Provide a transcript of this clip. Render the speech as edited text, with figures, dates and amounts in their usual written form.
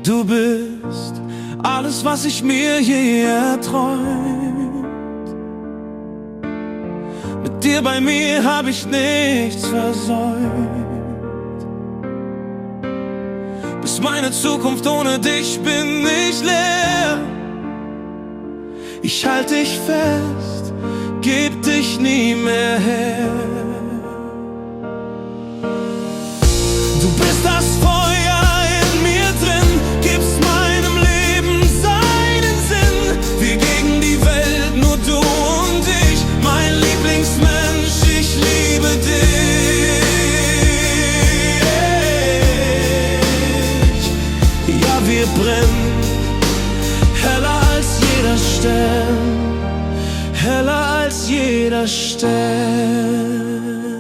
Du bist alles, was ich mir je erträumt. Mit dir bei mir hab ich nichts versäumt. Bis meine Zukunft ohne dich bin ich leer. Ich halte dich fest, geb dich nie mehr her. Du bist das Feuer in mir drin, gibst meinem Leben seinen Sinn. Wir gegen die Welt, nur du und ich, mein Lieblingsmensch, ich liebe dich. Ja, wir brennen heller als jeder Stern, heller als jeder Stern.